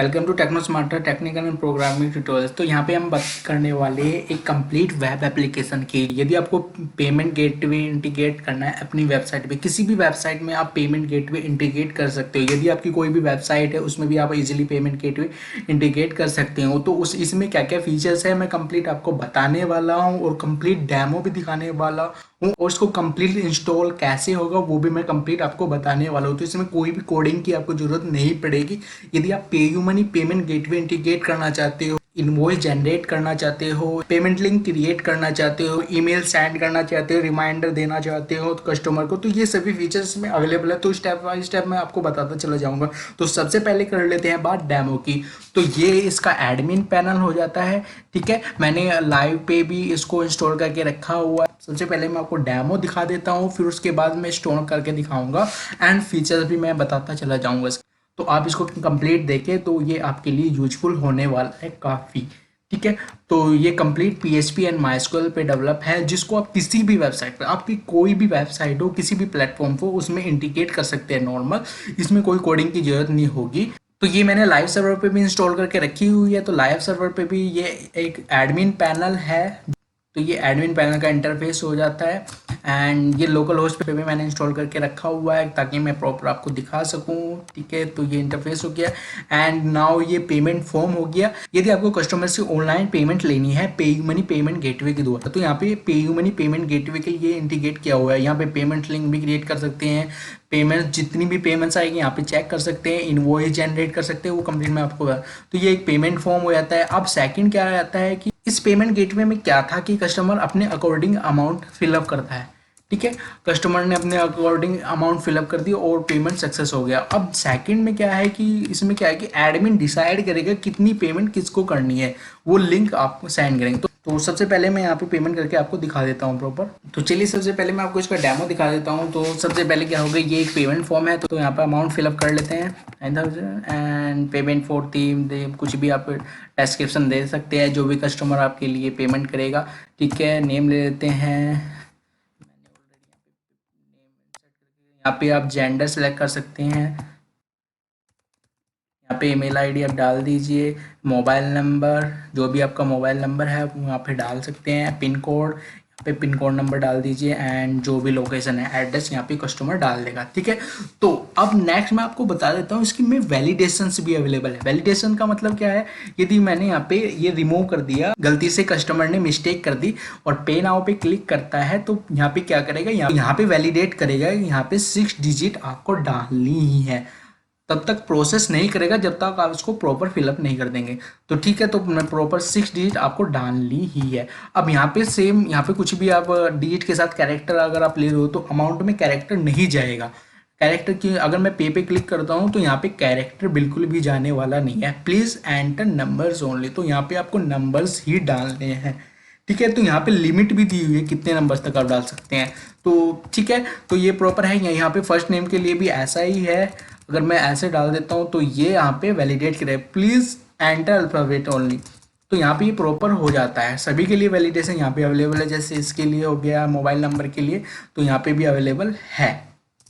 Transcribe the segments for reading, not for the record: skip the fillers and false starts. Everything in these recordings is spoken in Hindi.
Welcome to Techno Smarter technical and programming tutorials. तो यहाँ पे हम बात करने वाले हैं एक कंप्लीट वेब एप्लीकेशन की। यदि आपको पेमेंट गेटवे इंटीग्रेट करना है अपनी वेबसाइट पे, किसी भी वेबसाइट में आप पेमेंट गेटवे इंटीग्रेट कर सकते हो। यदि आपकी कोई भी वेबसाइट है उसमें भी आप इजीली पेमेंट गेटवे इंटीग्रेट कर सकते हो। तो उस इसमें क्या क्या फीचर्स है मैं कंप्लीट आपको बताने वाला हूँ और कंप्लीट डेमो भी दिखाने वाला हूँ, और उसको कंप्लीट इंस्टॉल कैसे होगा वो भी मैं कंप्लीट आपको बताने वाला हूँ। तो इसमें कोई भी कोडिंग की आपको जरूरत नहीं पड़ेगी। यदि आप PayU money payment gateway integrate करना चाहते हो, इनवॉइस जनरेट करना चाहते हो, पेमेंट लिंक क्रिएट करना चाहते हो, ईमेल सेंड करना चाहते हो, रिमाइंडर देना चाहते हो कस्टमर को, तो ये सभी फीचर्स में अवेलेबल है। तो स्टेप बाय स्टेप मैं आपको बताता चला जाऊंगा। तो सबसे पहले कर लेते हैं बात डेमो की। तो ये इसका एडमिन पैनल हो जाता है। ठीक है, मैंने लाइव पे भी इसको इंस्टॉल करके रखा हुआ है। सबसे पहले मैं आपको डेमो दिखा देता हूँ, फिर उसके बाद मैं इंस्टॉल करके दिखाऊंगा एंड फीचर्स भी मैं बताता चला जाऊंगा। तो आप इसको कंप्लीट देखें तो ये आपके लिए यूजफुल होने वाला है काफ़ी। ठीक है, तो ये कंप्लीट पीएचपी एंड माइस्क्यूएल पे डेवलप है, जिसको आप किसी भी वेबसाइट पर, आपकी कोई भी वेबसाइट हो, किसी भी प्लेटफॉर्म को उसमें इंटीग्रेट कर सकते हैं नॉर्मल। इसमें कोई कोडिंग की जरूरत नहीं होगी। तो ये मैंने लाइव सर्वर पे भी इंस्टॉल करके रखी हुई है। तो लाइव सर्वर पे भी ये एक एडमिन पैनल है। तो ये एडमिन पैनल का इंटरफेस हो जाता है एंड ये लोकल होस्ट पे भी मैंने इंस्टॉल करके रखा हुआ है ताकि मैं प्रॉपर आपको दिखा सकूं। ठीक है, तो ये इंटरफेस हो गया एंड नाउ ये पेमेंट फॉर्म हो गया। यदि आपको कस्टमर से ऑनलाइन पेमेंट लेनी है पेयू मनी पेमेंट गेटवे के द्वारा, तो यहाँ पे पेयू मनी पेमेंट गेटवे के लिए इंटीग्रेट किया हुआ है। यहाँ पे पेमेंट लिंक भी क्रिएट कर सकते हैं, पेमेंट जितनी भी पेमेंट्स आएगी यहाँ पे चेक कर सकते हैं, इनवॉइस जनरेट कर सकते हैं, वो कंप्लीट मैं आपको तो ये एक पेमेंट फॉर्म हो जाता है। अब सेकंड क्या आता है कि इस पेमेंट गेटवे में क्या था कि कस्टमर अपने अकॉर्डिंग अमाउंट फिलअप करता है। ठीक है, कस्टमर ने अपने अकॉर्डिंग अमाउंट फिलअप कर दी और पेमेंट सक्सेस हो गया। अब सेकंड में क्या है कि इसमें क्या है कि एडमिन डिसाइड करेगा कितनी पेमेंट किसको करनी है, वो लिंक आपको सेंड करेंगे। तो सबसे पहले मैं यहाँ पे पेमेंट करके आपको दिखा देता हूँ प्रॉपर। तो चलिए सबसे पहले मैं आपको इसका डेमो दिखा देता हूँ। तो सबसे पहले क्या होगा, ये एक पेमेंट फॉर्म है। तो यहाँ पर अमाउंट फिलअप कर लेते हैं 9,000 एंड पेमेंट फॉर थीम दे, कुछ भी आप डिस्क्रिप्शन दे सकते हैं जो भी कस्टमर आपके लिए पेमेंट करेगा। ठीक है, नेम ले लेते हैं। यहाँ पे आप जेंडर सेलेक्ट कर सकते हैं। यहाँ पे ईमेल आईडी आप डाल दीजिए, मोबाइल नंबर, जो भी आपका मोबाइल नंबर है आप वहाँ पे डाल सकते हैं। पिन कोड, यहाँ पे पिन कोड नंबर डाल दीजिए एंड जो भी लोकेशन है एड्रेस यहाँ पे कस्टमर डाल देगा। ठीक है, तो अब नेक्स्ट मैं आपको बता देता हूँ इसकी में वैलिडेशन भी अवेलेबल है। वैलिडेशन का मतलब क्या है, यदि मैंने यहाँ पे ये रिमूव कर दिया, गलती से कस्टमर ने मिस्टेक कर दी और पे नाउ पे क्लिक करता है, तो यहाँ पे क्या करेगा, यहाँ पे वैलिडेट करेगा। यहाँ पे 6 डिजिट आपको डालनी ही है, तब तक प्रोसेस नहीं करेगा जब तक आप इसको प्रॉपर फिलअप नहीं कर देंगे। तो ठीक है, तो प्रॉपर 6 डिजिट आपको डालनी ही है। अब यहाँ पे सेम, यहाँ पे कुछ भी आप डिजिट के साथ कैरेक्टर अगर आप ले रहे हो तो अमाउंट में कैरेक्टर नहीं जाएगा। कैरेक्टर की अगर मैं पे क्लिक करता हूँ तो यहाँ पे कैरेक्टर बिल्कुल भी जाने वाला नहीं है। प्लीज़ एंटर नंबर्स ओनली, तो यहाँ पे आपको नंबर्स ही डालने हैं। ठीक है, तो यहाँ पे लिमिट भी दी हुई है कितने नंबर्स तक आप डाल सकते हैं। तो ठीक है, तो ये प्रॉपर है। यहाँ पे फर्स्ट नेम के लिए भी ऐसा ही है। अगर मैं ऐसे डाल देता हूँ तो ये यहाँ पे वैलिडेट करे, प्लीज़ एंटर अल्फ़ाबेट ओनली, तो यहाँ पे ये प्रॉपर हो जाता है। सभी के लिए वैलिडेशन यहाँ पे अवेलेबल है, जैसे इसके लिए हो गया मोबाइल नंबर के लिए, तो यहाँ पे भी अवेलेबल है।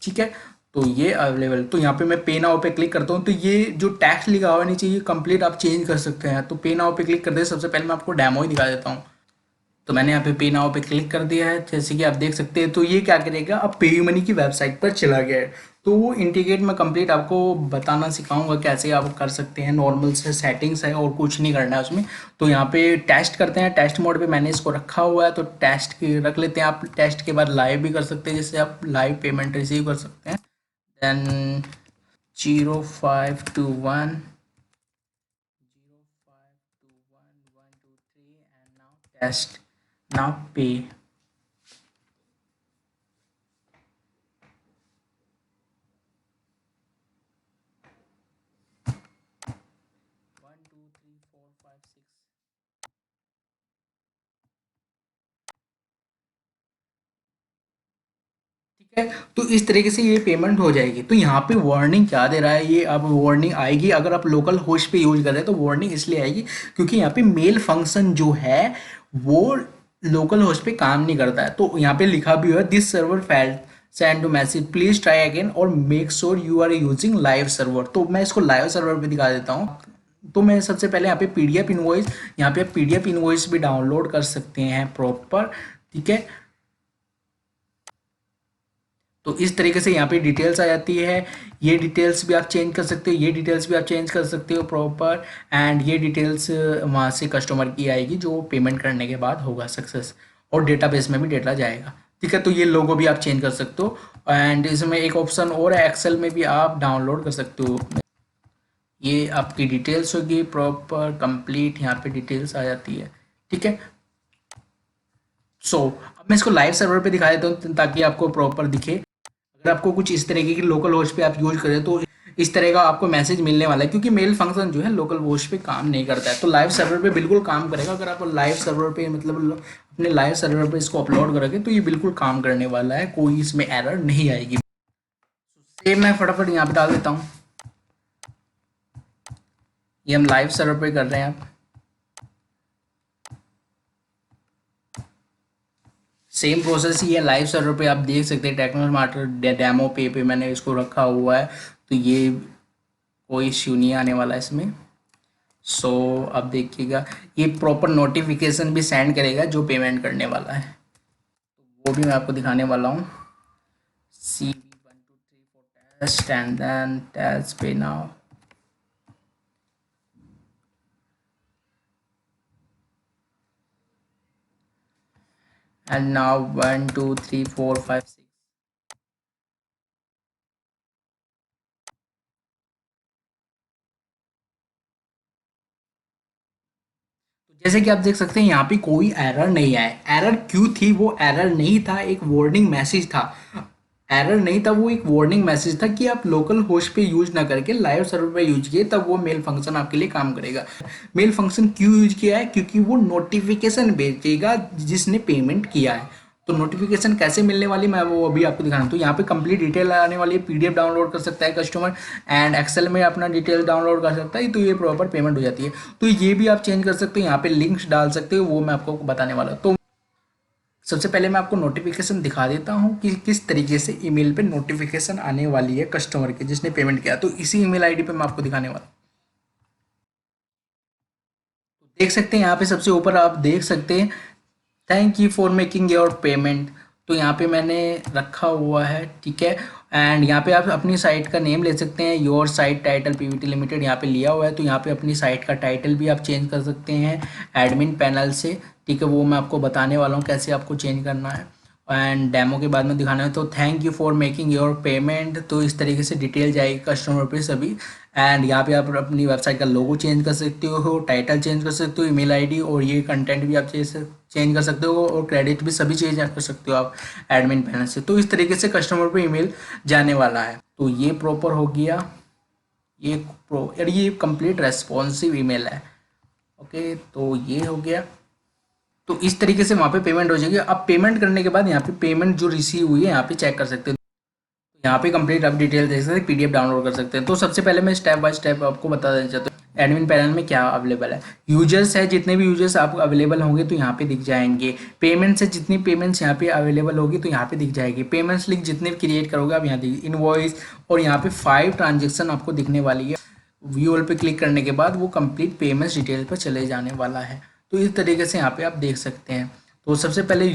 ठीक है, तो ये अवेलेबल, तो यहाँ पे मैं पे नाउ पे क्लिक करता हूँ तो ये जो टैक्स लिखा हुआ नीचे ये कंप्लीट आप चेंज कर सकते हैं। तो पे नाउ पे क्लिक करते हैं, सबसे पहले मैं आपको डेमो ही दिखा देता हूँ। तो मैंने यहाँ पे नाउ पे क्लिक कर दिया है, जैसे कि आप देख सकते हैं। तो ये क्या करेगा, अब पेयू मनी की वेबसाइट पर चला गया है। तो वो इंटीग्रेट में कंप्लीट आपको बताना सिखाऊंगा कैसे आप कर सकते हैं। नॉर्मल से सेटिंग्स है और कुछ नहीं करना है उसमें। तो यहाँ पे टेस्ट करते हैं, टेस्ट मोड पे मैंने इसको रखा हुआ है। तो टेस्ट की रख लेते हैं, आप टेस्ट के बाद लाइव भी कर सकते हैं, जैसे आप लाइव पेमेंट रिसीव कर सकते हैं। Then 0521 and now test, now pay. ठीक है, तो इस तरीके से ये पेमेंट हो जाएगी। तो यहाँ पे वार्निंग क्या दे रहा है, ये अब वार्निंग आएगी अगर आप लोकल होस्ट पे यूज कर रहे हैं तो वार्निंग इसलिए आएगी क्योंकि यहाँ पे मेल फंक्शन जो है वो लोकल होस्ट पे काम नहीं करता है। तो यहाँ पे लिखा भी हुआ है this server failed, send to message, please try again और make sure you are using live server. तो मैं इसको लाइव सर्वर पे दिखा देता हूँ। तो मैं सबसे पहले यहाँ पे पीडीएफ इनवॉइस, यहाँ पे पीडीएफ इनवॉइस भी डाउनलोड कर सकते हैं प्रॉपर, ठीक है। तो इस तरीके से यहाँ पे डिटेल्स आ जाती है, ये डिटेल्स भी आप चेंज कर सकते हो, ये डिटेल्स भी आप चेंज कर सकते हो प्रॉपर, एंड ये डिटेल्स वहाँ से कस्टमर की आएगी जो पेमेंट करने के बाद होगा सक्सेस, और डेटाबेस में भी डेटा जाएगा, ठीक है। तो ये लोगो भी आप चेंज कर सकते हो, एंड इसमें एक ऑप्शन और है, एक्सेल में भी आप डाउनलोड कर सकते हो। ये आपकी डिटेल्स होगी प्रॉपर कंप्लीट, यहाँ पे डिटेल्स आ जाती है, ठीक है। अब मैं इसको लाइव सर्वर पे दिखा देता हूँ ताकि आपको प्रॉपर दिखे। अगर आपको कुछ इस तरीके की लोकल होस्ट पे आप यूज करें तो इस तरह का आपको मैसेज मिलने वाला है, क्योंकि मेल फंक्शन जो है लोकल होस्ट पे काम नहीं करता है, तो लाइव सर्वर पे बिल्कुल काम करेगा। अगर आप लाइव सर्वर पे मतलब अपने लाइव सर्वर पे इसको अपलोड करोगे तो ये बिल्कुल काम करने वाला है, कोई इसमें एरर नहीं आएगी। सेम मैं फटाफट यहाँ पे डाल देता हूँ, ये हम लाइव सर्वर पे कर रहे हैं। सेम प्रोसेस ही है लाइव सर्वर पे, आप देख सकते हैं टेक्नोस्मार्ट डेमो पे मैंने इसको रखा हुआ है, तो ये कोई इश्यू नहीं आने वाला है इसमें। अब देखिएगा ये प्रॉपर नोटिफिकेशन भी सेंड करेगा जो पेमेंट करने वाला है, तो वो भी मैं आपको दिखाने वाला हूँ। CV1234 test and then test pay now, and now 1 2 3 4 5 6। जैसे कि आप देख सकते हैं यहाँ पे कोई एरर नहीं आया। एरर क्यों थी? वो एरर नहीं था, एक वार्निंग मैसेज था। एरर नहीं था, वो एक वार्निंग मैसेज था कि आप लोकल होस्ट पे यूज ना करके लाइव सर्वर पे यूज किए, तब वो मेल फंक्शन आपके लिए काम करेगा। मेल फंक्शन क्यों यूज किया है? क्योंकि वो नोटिफिकेशन भेजेगा जिसने पेमेंट किया है। तो नोटिफिकेशन कैसे मिलने वाली मैं वो अभी आपको दिखाना। तो यहाँ पे कंप्लीट डिटेल आने वाली है, पीडीएफ डाउनलोड कर सकता है कस्टमर, एंड एक्सेल में अपना डिटेल डाउनलोड कर सकता है, तो ये प्रॉपर पेमेंट हो जाती है। तो ये भी आप चेंज कर सकते हो, यहाँ पे लिंक्स डाल सकते हो, वो मैं आपको बताने वाला हूँ। तो सबसे पहले मैं आपको नोटिफिकेशन दिखा देता हूँ कि किस तरीके से ईमेल पे नोटिफिकेशन आने वाली है कस्टमर के जिसने पेमेंट किया। तो इसी ईमेल आईडी पे मैं आपको दिखाने वाला हूँ। तो देख सकते हैं यहाँ पे सबसे ऊपर आप देख सकते हैं thank you for making your payment. तो यहाँ पे मैंने रखा हुआ है, ठीक है। एंड यहाँ पे आप अपनी साइट का नेम ले सकते हैं, your site title Pvt limited यहाँ पे लिया हुआ है। तो यहाँ पे अपनी साइट का टाइटल भी आप चेंज कर सकते हैं एडमिन पैनल से, ठीक है। वो मैं आपको बताने वाला हूँ कैसे आपको चेंज करना है, एंड डेमो के बाद में दिखाना है। तो thank you for making your payment, तो इस तरीके से डिटेल जाएगी कस्टमर पे सभी। एंड यहाँ पे आप अपनी वेबसाइट का लोगो चेंज कर सकते हो, टाइटल चेंज कर सकते हो, ईमेल आईडी, और ये कंटेंट भी आप चेंज कर सकते हो, और क्रेडिट भी सभी चेंज कर सकते हो आप एडमिन पैनल से। तो इस तरीके से कस्टमर पे ईमेल जाने वाला है। तो ये प्रॉपर हो गया, ये कंप्लीट रेस्पॉन्सिव ईमेल है, ओके। तो ये हो गया। तो इस तरीके से वहाँ पे पेमेंट हो जाएगी। अब पेमेंट करने के बाद यहाँ पे पेमेंट जो रिसीव हुई है यहाँ पे चेक कर सकते हैं। तो यहाँ पे कंप्लीट आप डिटेल देख सकते हैं, पीडीएफ डाउनलोड कर सकते हैं। तो सबसे पहले मैं स्टेप बाय स्टेप आपको बता देना चाहता हूँ एडमिन पैनल में क्या अवेलेबल है। यूजर्स है, जितने भी यूजर्स आपको अवेलेबल होंगे तो यहाँ पे दिख जाएंगे। पेमेंट्स है, जितनी पेमेंट्स यहाँ पे अवेलेबल होगी तो यहाँ पे दिख जाएगी। पेमेंट्स लिंक जितने क्रिएट करोगे आप यहाँ दिख इनवॉइस, और यहाँ पे 5 ट्रांजेक्शन आपको दिखने वाली है। व्यू ऑल पे क्लिक करने के बाद वो कंप्लीट पेमेंट्स डिटेल पर चले जाने वाला है। तो इस तरीके से यहाँ पे आप देख सकते हैं। तो सबसे पहले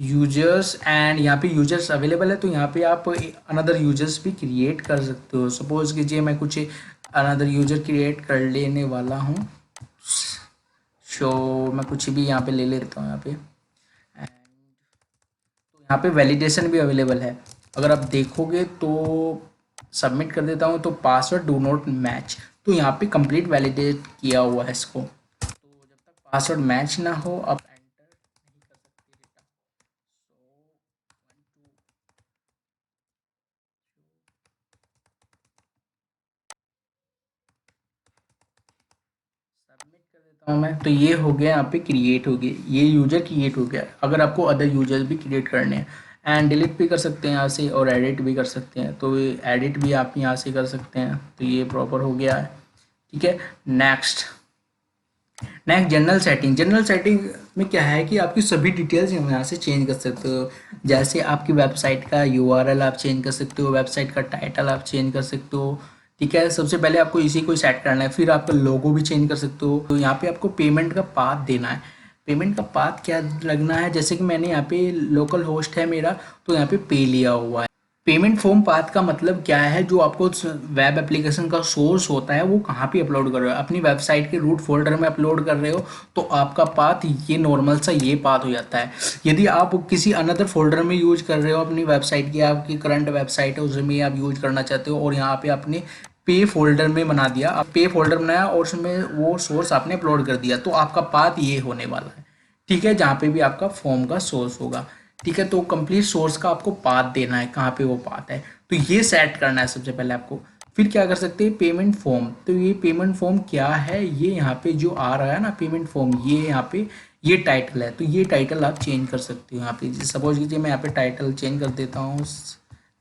यूजर्स एंड यहाँ पे यूजर्स अवेलेबल है, तो यहाँ पे आप अनदर यूजर्स भी क्रिएट कर सकते हो। सपोज कीजिए मैं कुछ अनदर यूजर क्रिएट कर लेने वाला हूँ, मैं कुछ भी यहाँ पे ले लेता हूँ यहाँ पे। तो यहाँ पे वैलिडेशन भी अवेलेबल है, अगर आप देखोगे तो सबमिट कर देता हूँ तो पासवर्ड डू नॉट मैच। तो यहाँ पे कंप्लीट वैलिडेट किया हुआ है इसको। तो जब तक पासवर्ड मैच ना हो आप एंटर नहीं कर सकते डेटा। सबमिट कर देता हूँ मैं। तो ये हो गया, यहाँ पे क्रिएट हो गया, ये यूजर क्रिएट हो गया। अगर आपको अदर यूजर्स भी क्रिएट करने हैं, एंड डिलीट भी कर सकते हैं यहाँ से, और एडिट भी कर सकते हैं। तो एडिट भी आप यहाँ से कर सकते हैं। तो ये प्रॉपर हो गया है, ठीक है। नेक्स्ट जनरल सेटिंग में क्या है कि आपकी सभी डिटेल्स यहाँ से चेंज कर सकते हो। जैसे आपकी वेबसाइट का यूआरएल आप चेंज कर सकते हो, वेबसाइट का टाइटल आप चेंज कर सकते हो, ठीक है, सबसे पहले आपको इसी को सेट करना है, फिर आपका लोगो भी चेंज कर सकते हो। तो यहाँ पे आपको पेमेंट का पाथ देना है। पेमेंट का पाथ क्या लगना है, जैसे कि मैंने यहाँ पे लोकल होस्ट है मेरा, तो यहाँ पे पे लिया हुआ है। पेमेंट फॉर्म पाथ का मतलब क्या है, जो आपको वेब एप्लीकेशन का सोर्स होता है वो कहाँ पे अपलोड कर रहे हो, अपनी वेबसाइट के रूट फोल्डर में अपलोड कर रहे हो तो आपका पाथ ये नॉर्मल सा ये पाथ हो जाता है। यदि आप किसी अनदर फोल्डर में यूज कर रहे हो अपनी वेबसाइट की, आपकी करंट वेबसाइट है उसमें आप यूज करना चाहते हो और यहाँ पे आपने पे फोल्डर में बना दिया, आप पे फोल्डर बनाया और उसमें वो सोर्स आपने अपलोड कर दिया, तो आपका पाथ ये होने वाला है। ठीक है, जहाँ पे भी आपका फॉर्म का सोर्स होगा। ठीक है, तो कंप्लीट सोर्स का आपको पाथ देना है, कहाँ पे वो पाथ है, तो ये सेट करना है सबसे पहले आपको। फिर क्या कर सकते हैं, पेमेंट फॉर्म। तो ये पेमेंट फॉर्म क्या है, ये यहाँ पे जो आ रहा है ना पेमेंट फॉर्म, ये यहाँ पे ये टाइटल है, तो ये टाइटल आप चेंज कर सकते हो यहाँ पे। सपोज कीजिए मैं यहाँ पे टाइटल चेंज कर देता हूँ,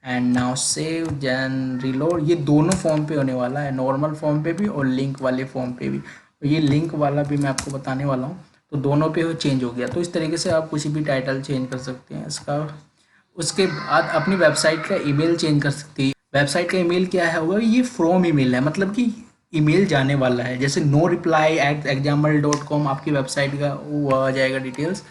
and now save then reload. ये दोनों फॉर्म पे होने वाला है, नॉर्मल फॉर्म पे भी और लिंक वाले फॉर्म पे भी। और ये लिंक वाला भी मैं आपको बताने वाला हूँ, तो दोनों पे वो चेंज हो गया। तो इस तरीके से आप कुछ भी टाइटल चेंज कर सकते हैं इसका। उसके बाद अपनी वेबसाइट का ईमेल चेंज कर सकते हैं। वेबसाइट का ईमेल क्या है होगा, ये फ्रॉम ईमेल है, मतलब कि ईमेल जाने वाला है। जैसे no reply@example.com आपकी वेबसाइट का वो आ जाएगा डिटेल्स।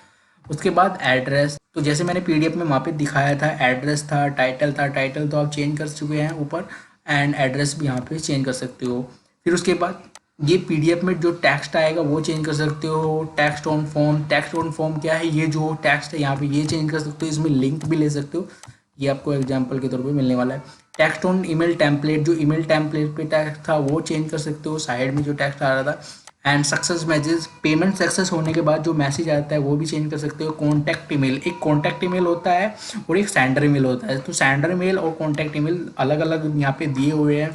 उसके बाद एड्रेस, तो जैसे मैंने पीडीएफ में वहाँ पे दिखाया था, एड्रेस था, टाइटल था, टाइटल तो आप चेंज कर चुके हैं ऊपर, एंड एड्रेस भी यहाँ पे चेंज कर सकते हो। फिर उसके बाद ये पीडीएफ में जो टेक्स्ट आएगा वो चेंज कर सकते हो। Text on form, text on form क्या है, ये जो टेक्स्ट है यहाँ पे ये चेंज कर सकते हो, इसमें लिंक भी ले सकते हो, ये आपको एग्जांपल के तौर पे मिलने वाला है। टेक्स्ट ऑन ईमेल टेम्पलेट, जो ईमेल टेम्पलेट पे टेक्स्ट था वो चेंज कर सकते हो, साइड में जो टेक्स्ट आ रहा था। And success message, payment success होने के बाद जो मैसेज आता है वो भी चेंज कर सकते हो। कॉन्टैक्ट ईमेल, एक कॉन्टैक्ट ईमेल होता है और एक सेंडर ईमेल होता है, तो सेंडर ईमेल और कॉन्टैक्ट ईमेल अलग अलग यहाँ पे दिए हुए हैं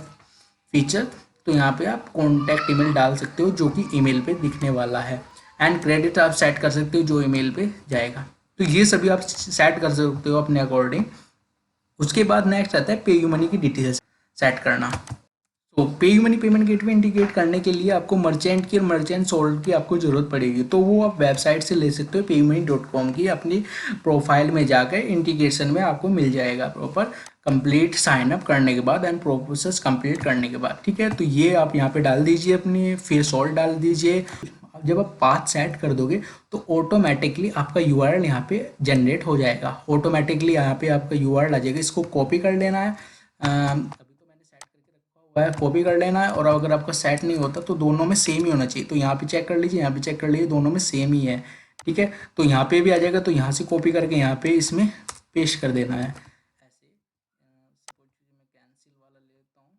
फीचर। तो यहाँ पे आप कॉन्टैक्ट ईमेल डाल सकते हो जो कि ईमेल पे दिखने वाला है। एंड क्रेडिट आप सेट कर सकते हो जो ईमेल पे जाएगा। तो ये सभी आप सेट कर सकते हो अपने अकॉर्डिंग। उसके बाद नेक्स्ट आता है पे यू मनी की डिटेल्स सेट करना। तो पे you money payment gateway integrate करने के लिए आपको मर्चेंट की और मर्चेंट सोल्ड की आपको ज़रूरत पड़ेगी, तो वो आप वेबसाइट से ले सकते हो। paymony.com की अपनी प्रोफाइल में जाकर इंटीग्रेशन में आपको मिल जाएगा प्रॉपर, कंप्लीट साइन अप करने के बाद एंड प्रोसेस कंप्लीट करने के बाद। ठीक है, तो ये आप यहाँ पे डाल दीजिए अपनी, फिर सोल्ड डाल दीजिए। जब आप पाथ सेट कर दोगे तो ऑटोमेटिकली आपका यूआरएल यहाँ पे जनरेट हो जाएगा, ऑटोमेटिकली यहाँ पे आपका यूआरएल आ जाएगा। इसको कॉपी कर लेना है, अभी तो मैंने सेट करके रखा हुआ है, कॉपी कर लेना है। और अगर आपका सेट नहीं होता तो दोनों में सेम ही होना चाहिए, तो यहाँ पे चेक कर लीजिए, यहाँ पे चेक कर लीजिए, दोनों में सेम ही है। ठीक है, तो यहाँ पे भी आ जाएगा, तो यहाँ से कॉपी करके यहाँ पे इसमें पेस्ट कर देना है ऐसे। मैं कैंसिल वाला ले लेता हूँ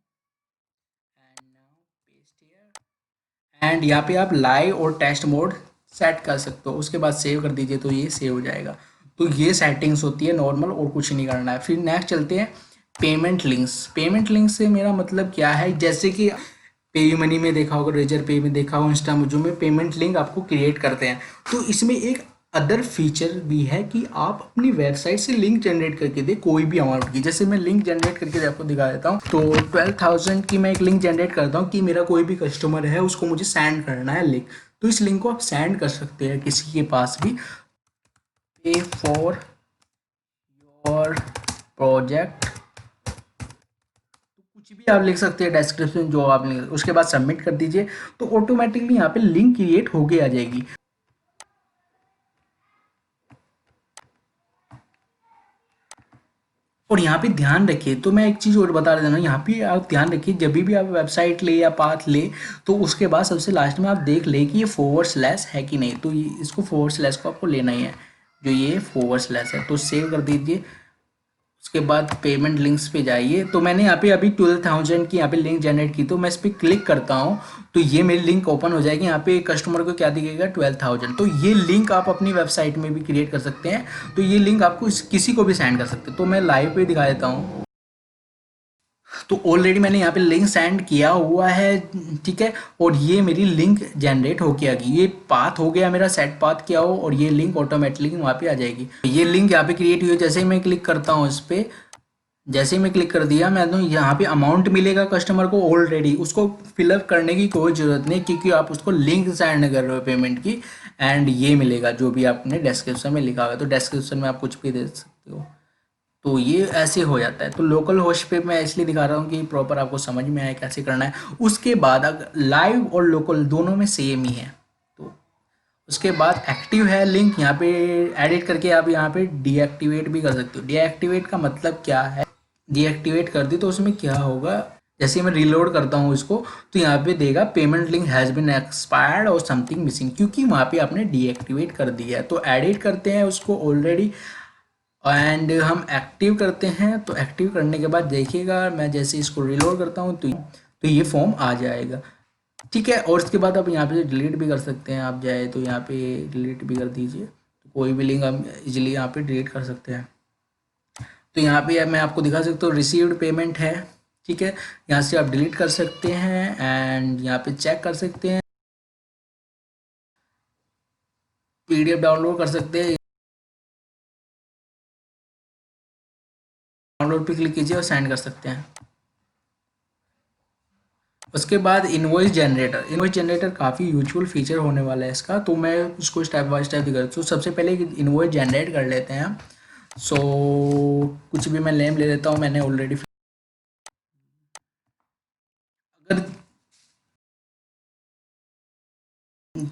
and now paste here. And यहाँ पे आप लाइव और टेस्ट मोड सेट कर सकते हो, उसके बाद सेव कर दीजिए तो ये सेव हो जाएगा। तो ये सेटिंग्स होती है नॉर्मल, और कुछ नहीं करना है। फिर नेक्स्ट चलते हैं पेमेंट लिंक्स। पेमेंट लिंक से मेरा मतलब क्या है, जैसे कि पे यू मनी में देखा होगा, रेजर पे में देखा होगा, इंस्टामोजो में पेमेंट लिंक आपको क्रिएट करते हैं, तो इसमें एक अदर फीचर भी है कि आप अपनी वेबसाइट से लिंक जनरेट करके दे कोई भी अमाउंट की। जैसे मैं लिंक जनरेट करके आपको दिखा देता हूँ, तो 12,000 की मैं एक लिंक जनरेट करता हूँ कि मेरा कोई भी कस्टमर है उसको मुझे सेंड करना है लिंक, तो इस लिंक को आप सेंड कर सकते हैं किसी के पास भी। पे फॉर योर प्रोजेक्ट, कुछ भी आप लिख सकते हैं डिस्क्रिप्शन जो आप लिख, उसके बाद सबमिट कर दीजिए, तो ऑटोमेटिकली यहाँ पे लिंक क्रिएट होके आ जाएगी। और यहाँ पे ध्यान रखिए, तो मैं एक चीज़ और बता देना, यहाँ पे आप ध्यान रखिए, जब भी आप वेबसाइट ले या पाथ ले तो उसके बाद सबसे लास्ट में आप देख ले कि ये फॉरवर्ड स्लैश है कि नहीं, तो इसको फॉरवर्ड स्लैश को आपको लेना ही है, जो ये फॉरवर्ड स्लैश है, तो सेव कर दीजिए। उसके बाद पेमेंट लिंक्स पे जाइए, तो मैंने यहाँ पे अभी 12,000 की यहाँ पे लिंक जनरेट की, तो मैं इस पर क्लिक करता हूँ तो ये मेरी लिंक ओपन हो जाएगी। यहाँ पे कस्टमर को क्या दिखेगा, 12,000। तो ये लिंक आप अपनी वेबसाइट में भी क्रिएट कर सकते हैं, तो ये लिंक आपको किसी को भी सेंड कर सकते हैं। तो मैं लाइव पे दिखा देता हूँ, तो ऑलरेडी मैंने यहाँ पे लिंक सेंड किया हुआ है। ठीक है, और ये मेरी लिंक जनरेट होके आ गई, ये पाथ हो गया मेरा, सेट पाथ किया हो और ये लिंक ऑटोमेटिकली वहाँ पे आ जाएगी। ये लिंक यहाँ पे क्रिएट हुई है, जैसे ही मैं क्लिक करता हूँ इस पर, जैसे ही मैं क्लिक कर दिया, मैं तो यहाँ पे अमाउंट मिलेगा कस्टमर को ऑलरेडी, उसको फिलअप करने की कोई ज़रूरत नहीं, क्योंकि आप उसको लिंक सेंड कर रहे हो पेमेंट की। एंड ये मिलेगा जो भी आपने डिस्क्रिप्शन में लिखा हुआ है, तो डिस्क्रिप्शन में आप कुछ भी दे सकते हो। तो ये ऐसे हो जाता है। तो लोकल होस्ट पे मैं इसलिए दिखा रहा हूँ कि प्रॉपर आपको समझ में आए कैसे करना है। उसके बाद अगर लाइव और लोकल दोनों में सेम ही है, तो उसके बाद एक्टिव है लिंक, यहाँ पे एडिट करके आप यहाँ पे डीएक्टिवेट भी कर सकते हो। डीएक्टिवेट का मतलब क्या है, डीएक्टिवेट कर दी तो उसमें क्या होगा, जैसे ही मैं रीलोड करता हूँ इसको, तो यहाँ पे देगा payment link has been expired और समथिंग मिसिंग, क्योंकि वहाँ पे आपने डीएक्टिवेट कर दिया है। तो एडिट करते हैं उसको ऑलरेडी एंड हम एक्टिव करते हैं। तो एक्टिव करने के बाद देखिएगा मैं जैसे इसको रीलोड करता हूँ तो ये फॉर्म आ जाएगा। ठीक है, और इसके बाद आप यहाँ पे डिलीट भी कर सकते हैं, आप जाए तो यहाँ पे डिलीट भी कर दीजिए, तो कोई भी लिंक हम इजीली यहाँ पे डिलीट कर सकते हैं। तो यहाँ पे मैं आपको दिखा सकता हूँ रिसीव्ड पेमेंट है। ठीक है, यहाँ से आप डिलीट कर सकते हैं एंड यहाँ पे चेक कर सकते हैं, पीडीएफ डाउनलोड कर सकते हैं, डाउनलोड पे क्लिक कीजिए और सेंड कर सकते हैं। उसके बाद इनवॉइस जनरेटर, इनवॉइस जनरेटर काफ़ी यूजफुल फीचर होने वाला है इसका, तो मैं उसको स्टेप बाय स्टेप दिखा, तो सबसे पहले इनवॉइस जनरेट कर लेते हैं। सो कुछ भी मैं नेम ले लेता हूँ, मैंने ऑलरेडी, अगर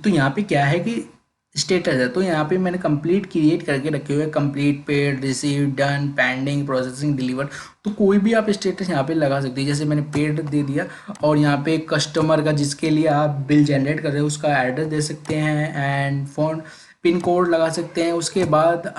तो यहाँ पे क्या है कि स्टेटस है, तो यहाँ पे मैंने कंप्लीट क्रिएट करके रखे हुए, complete, paid, receive, done, pending, processing, deliver. तो कोई भी आप स्टेटस यहाँ पे लगा सकते हैं, जैसे मैंने पेड दे दिया, और यहाँ पे कस्टमर का जिसके लिए आप बिल जनरेट कर रहे हो उसका एड्रेस दे सकते हैं एंड फोन पिन कोड लगा सकते हैं। उसके बाद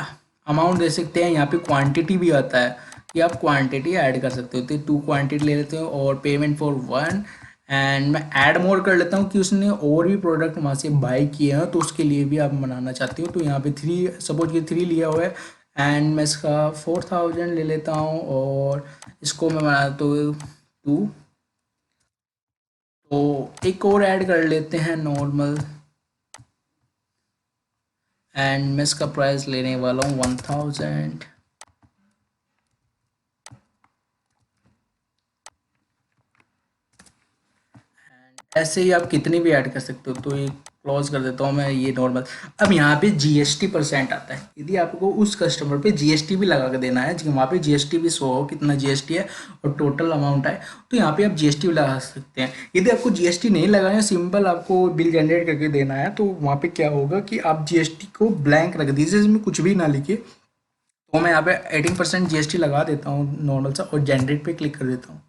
अमाउंट दे सकते हैं, यहाँ पे क्वांटिटी भी आता है कि आप क्वांटिटी ऐड कर सकते हो, तो 2 क्वांटिटी ले लेते हो और पेमेंट फॉर 1, एंड मैं ऐड मोर कर लेता हूँ कि उसने और भी प्रोडक्ट वहाँ से बाई किए हैं, तो उसके लिए भी आप बनाना चाहते हो। तो यहाँ पे 3, सपोज कि 3 लिया हुआ है एंड मैं इसका 4000 ले लेता हूँ और इसको मैं बना तो 2, तो एक और ऐड कर लेते हैं नॉर्मल, एंड मैं इसका प्राइस लेने वाला हूँ 1000। ऐसे ही आप कितनी भी ऐड कर सकते हो। तो ये क्लोज कर देता हूँ मैं ये नॉर्मल। अब यहाँ पे जीएसटी परसेंट आता है, यदि आपको उस कस्टमर पे जीएसटी भी लगा के देना है, वहाँ पे जीएसटी भी शो हो कितना जीएसटी है और टोटल अमाउंट है, तो यहाँ पे आप जीएसटी भी लगा सकते हैं। यदि आपको जीएसटी नहीं लगाना, सिंपल आपको बिल जनरेट करके देना है, तो वहाँ पे क्या होगा कि आप जीएसटी को ब्लैंक रख दीजिए, इसमें कुछ भी ना लिखिए। तो मैं यहाँ पे 18% जीएसटी लगा देता हूँ नॉर्मल सा, और जनरेट पे क्लिक कर देता हूँ।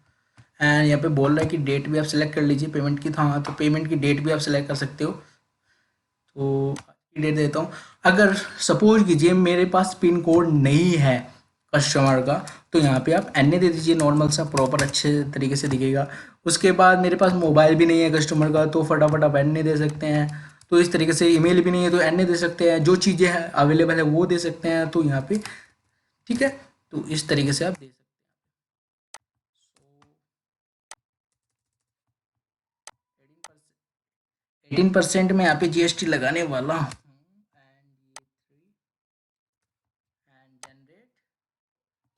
एंड यहाँ पे बोल रहा है कि डेट भी आप सेलेक्ट कर लीजिए पेमेंट की, हाँ तो पेमेंट की डेट भी आप सेलेक्ट कर सकते हो। तो आज की डेट देता हूँ। अगर सपोज कीजिए मेरे पास पिन कोड नहीं है कस्टमर का, तो यहाँ पे आप एन ए दे दीजिए, नॉर्मल सा प्रॉपर अच्छे तरीके से दिखेगा। उसके बाद मेरे पास मोबाइल भी नहीं है कस्टमर का, तो फटाफट आप एन ए दे सकते हैं। तो इस तरीके से ईमेल भी नहीं है तो एन ए दे सकते हैं, जो चीज़ें हैं अवेलेबल है वो दे सकते हैं, तो यहाँ पे ठीक है। तो इस तरीके से आप दे सकते 18% में यहाँ पे जीएसटी लगाने वाला हूँ।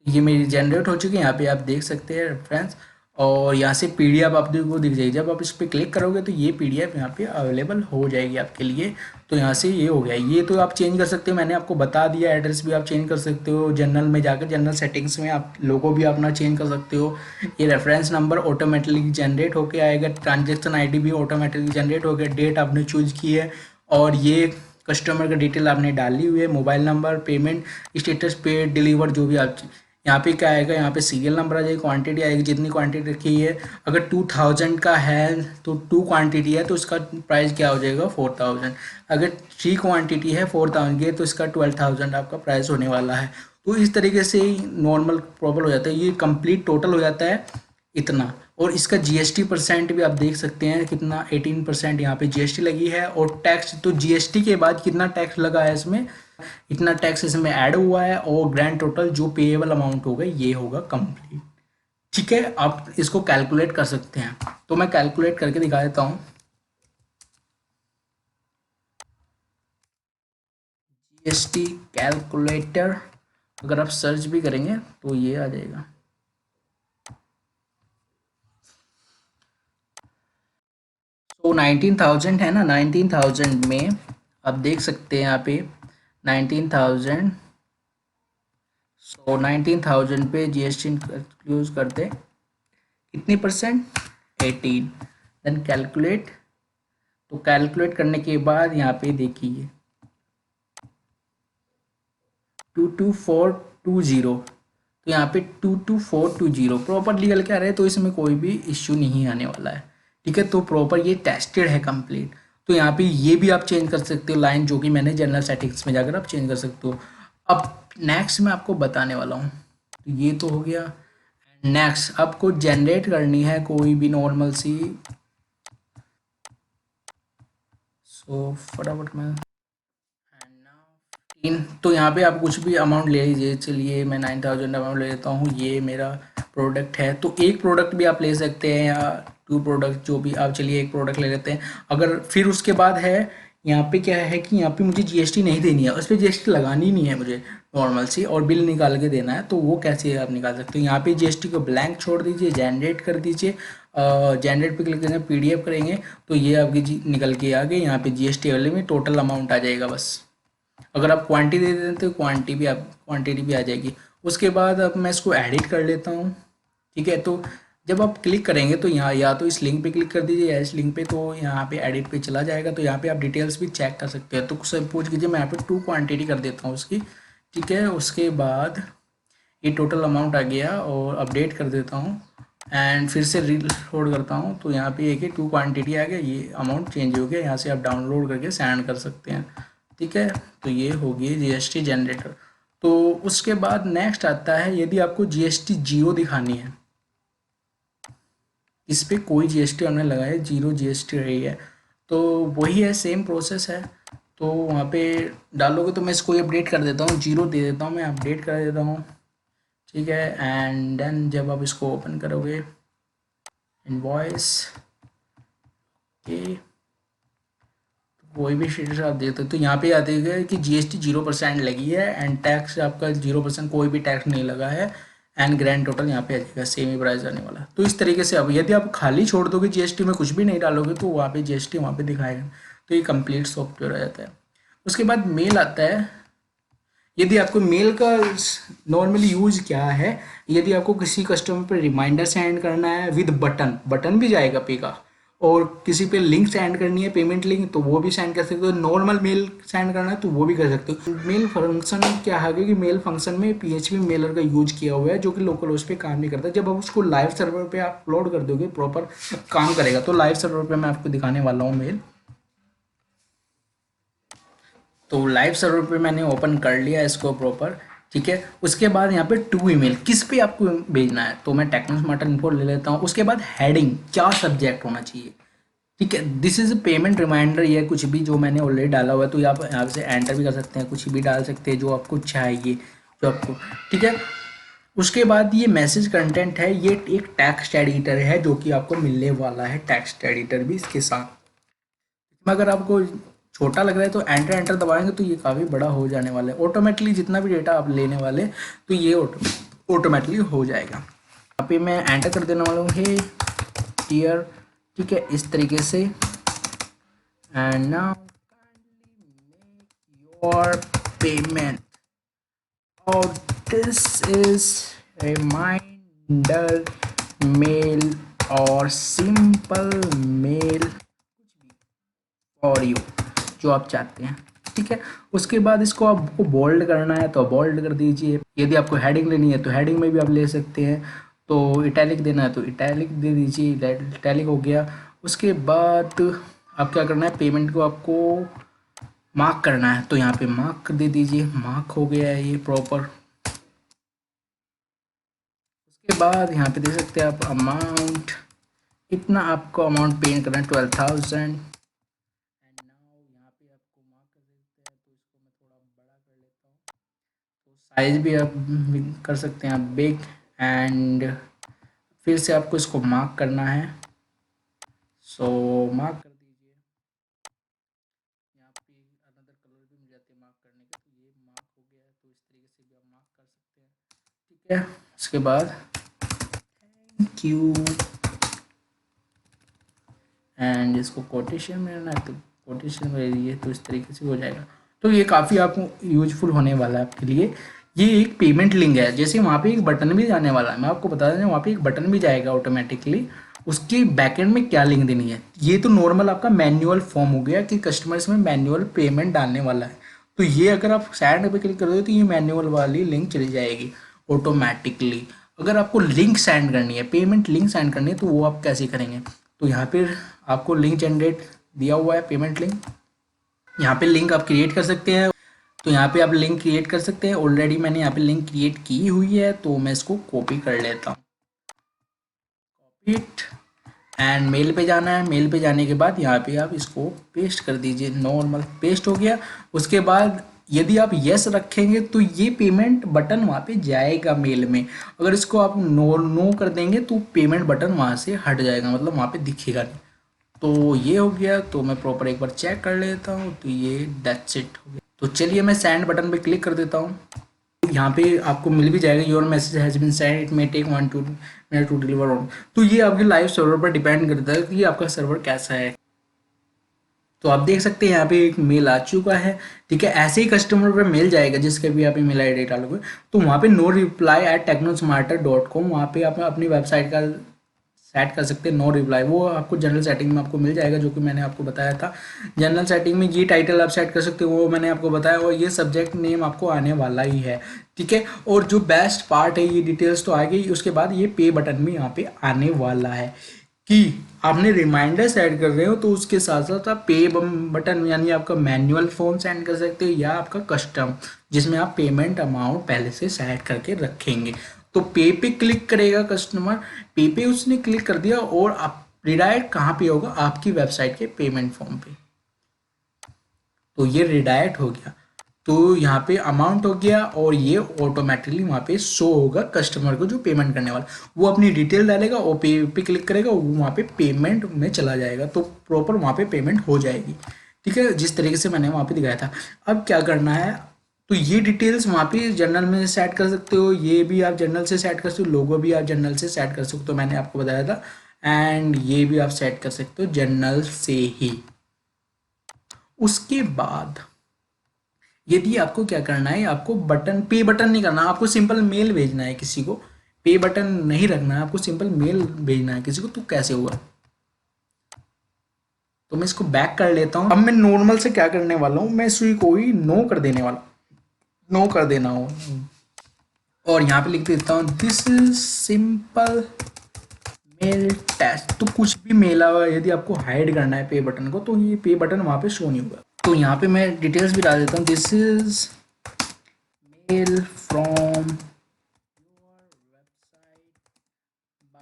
ये मेरी जनरेट हो चुकी है, यहाँ पे आप देख सकते हैं रेफरेंस, और यहाँ से पीडीएफ आपको दिख जाएगी। जब आप इस पर क्लिक करोगे तो ये पीडीएफ यहाँ पे अवेलेबल हो जाएगी आपके लिए। तो यहाँ से ये हो गया, ये तो आप चेंज कर सकते हो, मैंने आपको बता दिया। एड्रेस भी आप चेंज कर सकते हो, जनरल में जाकर जनरल सेटिंग्स में आप लोगो भी अपना चेंज कर सकते हो। ये रेफरेंस नंबर ऑटोमेटिकली जनरेट होके आएगा, ट्रांजेक्शन आईडी भी ऑटोमेटिकली जनरेट हो गया, डेट आपने चूज की है, और ये कस्टमर का डिटेल आपने डाली हुई है, मोबाइल नंबर, पेमेंट स्टेटस, पे डिलीवर, जो भी आप यहाँ पे क्या आएगा, यहाँ पे सीरियल नंबर आ जाएगी, क्वांटिटी आएगी जितनी क्वांटिटी रखी है। अगर 2000 का है तो 2 क्वांटिटी है तो इसका प्राइस क्या हो जाएगा 4000। अगर 3 क्वांटिटी है 4000 की, तो इसका 12000 आपका प्राइस होने वाला है। तो इस तरीके से ही नॉर्मल प्रॉपर हो जाता है, ये कंप्लीट टोटल हो जाता है इतना। और इसका जीएसटी परसेंट भी आप देख सकते हैं कितना, 18% यहाँ पे जीएसटी लगी है, और टैक्स तो जीएसटी के बाद कितना टैक्स लगा है इसमें, इतना टैक्स इसमें ऐड हुआ है, और ग्रैंड टोटल जो पेएबल अमाउंट होगा ये होगा कंप्लीट। ठीक है, आप इसको कैलकुलेट कर सकते हैं, तो मैं कैलकुलेट करके दिखा देता हूँ। जीएसटी कैलकुलेटर अगर आप सर्च भी करेंगे तो ये आ जाएगा। तो 19,000 है ना, 19,000 में आप देख सकते हैं यहाँ पे 19,000 तो 19,000 पे जीएसटी इंक्लूड करते कितनी परसेंट, 18। देन कैलकुलेट, तो कैलकुलेट करने के बाद यहाँ पे देखिए 22420, तो यहाँ पे 22420 प्रॉपर लीगल क्या रहे, तो इसमें कोई भी इश्यू नहीं आने वाला है। ठीक है, तो प्रॉपर ये टेस्टेड है कंप्लीट। तो यहाँ पे ये भी आप चेंज कर सकते हो लाइन, जो कि मैंने जनरल सेटिंग्स में जाकर आप चेंज कर सकते हो। अब नेक्स्ट मैं आपको बताने वाला हूँ, तो ये तो हो गया। नेक्स्ट आपको जनरेट करनी है कोई भी नॉर्मल सी, सो फटाफट में तो यहाँ पे आप कुछ भी अमाउंट ले लीजिए। चलिए मैं 9,000 अमाउंट ले लेता हूँ, ये मेरा प्रोडक्ट है। तो एक प्रोडक्ट भी आप ले सकते हैं या 2 प्रोडक्ट, जो भी आप, चलिए एक प्रोडक्ट ले लेते हैं। अगर फिर उसके बाद है यहाँ पे क्या है कि यहाँ पे मुझे जीएसटी नहीं देनी है, उस पर जीएसटी लगानी नहीं है मुझे नॉर्मल सी, और बिल निकाल के देना है, तो वो कैसे आप निकाल सकते हो। यहाँ पे जीएसटी को ब्लैंक छोड़ दीजिए, जनरेट कर दीजिए। जनरेट पे क्लिक करेंगे, पीडीएफ करेंगे, तो ये आपकी निकल के आ गई। यहाँ पे जीएसटी वाले में टोटल अमाउंट आ जाएगा बस। अगर आप क्वांटिटी दे देते तो क्वांटिटी भी आ जाएगी। उसके बाद अब मैं इसको एडिट कर लेता हूँ। ठीक है, तो जब आप क्लिक करेंगे तो यहाँ या तो इस लिंक पे क्लिक कर दीजिए या इस लिंक पे, तो यहाँ पे एडिट पे चला जाएगा। तो यहाँ पे आप डिटेल्स भी चेक कर सकते हैं। तो सपोज कीजिए मैं यहाँ पे 2 क्वांटिटी कर देता हूँ उसकी। ठीक है, उसके बाद ये टोटल अमाउंट आ गया, और अपडेट कर देता हूँ एंड फिर से रीलोड करता हूँ। तो यहाँ पे एक ही 2 क्वांटिटी आ गया, ये अमाउंट चेंज हो गया। यहाँ से आप डाउनलोड करके सेंड कर सकते हैं। ठीक है, तो ये होगी जीएसटी जनरेटर। तो उसके बाद नेक्स्ट आता है, यदि आपको जीएसटी जीरो दिखानी है, इस पर कोई जीएसटी हमने लगाया, जीरो जीएसटी रही है, तो वही है, सेम प्रोसेस है। तो वहाँ पे डालोगे, तो मैं इसको अपडेट कर देता हूँ, जीरो दे देता हूँ, मैं अपडेट कर देता हूँ। ठीक है, एंड देन जब आप इसको ओपन करोगे, इनवॉइस के कोई भी स्टेटस आप देते हो, तो यहाँ पे आते हैं कि जीएसटी 0% लगी है एंड टैक्स आपका 0%, कोई भी टैक्स नहीं लगा है। एंड ग्रैंड टोटल यहाँ पे आ जाएगा, सेम ही प्राइस आने वाला। तो इस तरीके से अब यदि आप खाली छोड़ दोगे जीएसटी में, कुछ भी नहीं डालोगे, तो वहाँ पे जीएसटी वहाँ पे दिखाएगा। तो ये कंप्लीट सॉफ्टवेयर आ जाता है। उसके बाद मेल आता है। यदि आपको मेल का नॉर्मली यूज क्या है, यदि आपको किसी कस्टमर पर रिमाइंडर सेंड करना है विद बटन, बटन भी जाएगा पे का, और किसी पे लिंक सेंड करनी है, पेमेंट लिंक, तो वो भी सेंड कर सकते हो। नॉर्मल मेल सेंड करना है तो वो भी कर सकते हो। मेल फंक्शन क्या है कि मेल फंक्शन में पीएचपी मेलर का यूज किया हुआ है, जो कि लोकल होस्ट पे काम नहीं करता। जब आप उसको लाइव सर्वर पे आप अपलोड कर दोगे, प्रॉपर काम करेगा। तो लाइव सर्वर पे मैं आपको दिखाने वाला हूँ मेल। तो लाइव सर्वर पे मैंने ओपन कर लिया इसको प्रॉपर। ठीक है, उसके बाद यहाँ पे टू ईमेल, किस पे आपको भेजना है, तो मैं टेक्नो स्मार्टर इन्फो ले लेता हूँ। उसके बाद हेडिंग, क्या सब्जेक्ट होना चाहिए। ठीक है, दिस इज पेमेंट रिमाइंडर, ये कुछ भी जो मैंने ऑलरेडी डाला हुआ है, तो आप यहाँ से एंटर भी कर सकते हैं, कुछ भी डाल सकते हैं जो आपको चाहिए, जो आपको। ठीक है, उसके बाद ये मैसेज कंटेंट है, ये एक टेक्स्ट एडिटर है जो कि आपको मिलने वाला है, टेक्स्ट एडिटर भी इसके साथ। अगर आपको छोटा लग रहा है तो एंटर एंटर दबाएंगे तो ये काफ़ी बड़ा हो जाने वाला है ऑटोमेटिकली। जितना भी डेटा आप लेने वाले, तो ये ऑटोमेटिकली हो जाएगा। यहाँ पे मैं एंटर कर देने वाला हूँ, हे टीयर। ठीक है, इस तरीके से। एंड नाउ योर पेमेंट, और दिस इज रिमाइंडर मेल और सिंपल मेल फॉर यू, जो आप चाहते हैं। ठीक है, उसके बाद इसको आपको बोल्ड करना है तो बोल्ड कर दीजिए। यदि आपको हेडिंग लेनी है तो हेडिंग में भी आप ले सकते हैं। तो इटैलिक देना है तो इटैलिक दे दीजिए, इटैलिक हो गया। उसके बाद आप क्या करना है, पेमेंट को आपको मार्क करना है, तो यहाँ पे मार्क दे दीजिए, मार्क हो गया है ये प्रॉपर। उसके बाद यहाँ पे देख सकते हैं आप अमाउंट, इतना आपको अमाउंट पे करना है 12,000। साइज भी आप कर सकते हैं आप बिग, एंड फिर से आपको इसको मार्क करना है। सो मार्क कर दीजिए, यहाँ पे अनदर कलर भी मिल जाते हैं मार्क करने के, तो ये मार्क हो गया है। तो इस तरीके से भी आप मार्क कर सकते हैं। ठीक है, उसके बाद थैंक यू, एंड इसको कोटेशन में ना, तो कोटेशन में दीजिए, तो इस तरीके से हो जाएगा। तो ये काफ़ी आपको यूजफुल होने वाला है आपके लिए। ये एक पेमेंट लिंक है, जैसे वहाँ पे एक बटन भी जाने वाला है, मैं आपको बता दें वहाँ पे एक बटन भी जाएगा ऑटोमेटिकली, उसके बैकएंड में क्या लिंक देनी है। ये तो नॉर्मल आपका मैनुअल फॉर्म हो गया कि कस्टमर इसमें मैनुअल पेमेंट डालने वाला है, तो ये अगर आप सेंड पे क्लिक कर दो तो ये मैनुअल वाली लिंक चली जाएगी ऑटोमेटिकली। अगर आपको लिंक सेंड करनी है, पेमेंट लिंक सेंड करनी है, तो वो आप कैसे करेंगे, तो यहाँ पे आपको लिंक जनरेट दिया हुआ है, पेमेंट लिंक, यहाँ पे लिंक आप क्रिएट कर सकते हैं। तो यहाँ पे आप लिंक क्रिएट कर सकते हैं, ऑलरेडी मैंने यहाँ पे लिंक क्रिएट की हुई है, तो मैं इसको कॉपी कर लेता हूँ, कॉपी इट, एंड मेल पे जाना है। मेल पे जाने के बाद यहाँ पे आप इसको पेस्ट कर दीजिए, नॉर्मल पेस्ट हो गया। उसके बाद यदि आप यस रखेंगे तो ये पेमेंट बटन वहाँ पे जाएगा मेल में, अगर इसको आप नो नो कर देंगे तो पेमेंट बटन वहाँ से हट जाएगा, मतलब वहाँ पे दिखेगा नहीं। तो ये हो गया, तो मैं प्रॉपर एक बार चेक कर लेता हूँ, तो ये दैट्स इट हो गया। तो चलिए मैं सेंड बटन पे क्लिक कर देता हूँ, यहाँ पे आपको मिल भी जाएगा your message has been send, it may take 1-2 minute to deliver on. तो ये आपके लाइव सर्वर पर डिपेंड करता है कि आपका सर्वर कैसा है। तो आप देख सकते हैं यहाँ पे एक मेल आ चुका है, ठीक है। ऐसे ही कस्टमर पर मेल जाएगा जिसके भी आप ईमेल आईडी डालोगे, तो वहाँ पे no reply@technosmarter.com, वहाँ पे आप अपनी वेबसाइट का सेट कर सकते हैं नो रिप्लाई, वो आपको जनरल सेटिंग में आपको मिल जाएगा, जो कि मैंने आपको बताया था। जनरल सेटिंग में ये टाइटल आप सेट कर सकते हो, वो मैंने आपको बताया, और ये सब्जेक्ट नेम आपको आने वाला ही है, ठीक है। और जो बेस्ट पार्ट है, ये डिटेल्स तो आ गई, उसके बाद ये पे बटन भी यहाँ पे आने वाला है कि आपने रिमाइंडर सेट कर रहे हो, तो उसके साथ साथ आप पे बटन यानी आपका मैनुअल फॉर्म सेंड कर सकते हो, या आपका कस्टम जिसमें आप पेमेंट अमाउंट पहले से सेट करके रखेंगे। तो पे पे क्लिक करेगा कस्टमर, पे पे उसने क्लिक कर दिया, और आप रिडायरेक्ट कहाँ पे होगा, आपकी वेबसाइट के पेमेंट फॉर्म पे। तो ये रिडायरेक्ट हो गया, तो यहाँ पे अमाउंट हो गया, और ये ऑटोमेटिकली वहाँ पे शो होगा कस्टमर को जो पेमेंट करने वाला, वो अपनी डिटेल डालेगा और पे पे क्लिक करेगा, वो वहाँ पे पेमेंट में चला जाएगा, तो प्रॉपर वहाँ पे पेमेंट हो जाएगी, ठीक है, जिस तरीके से मैंने वहाँ पे दिखाया था। अब क्या करना है, तो ये डिटेल्स वहाँ पे जनरल में सेट कर सकते हो, ये भी आप जनरल से सेट कर सकते हो, लोगो भी आप जनरल से सेट कर सकते हो, मैंने आपको बताया था, एंड ये भी आप सेट कर सकते हो जनरल से ही। उसके बाद यदि आपको क्या करना है, आपको बटन पे बटन नहीं करना, आपको सिंपल मेल भेजना है किसी को, पे बटन नहीं रखना है, आपको सिंपल मेल भेजना है किसी को, तो कैसे हुआ, तो मैं इसको बैक कर लेता हूँ। अब मैं नॉर्मल से क्या करने वाला हूँ, मैं इसी को ही नो कर देने वाला, नो कर देना हो, और यहाँ पे लिख देता हूँ this is simple mail test. तो कुछ भी मेल आवा, यदि आपको हाइड करना है पे बटन को, तो ये पे बटन वहाँ पे शो नहीं होगा। तो यहाँ पे मैं डिटेल्स भी डाल देता हूँ, this is male from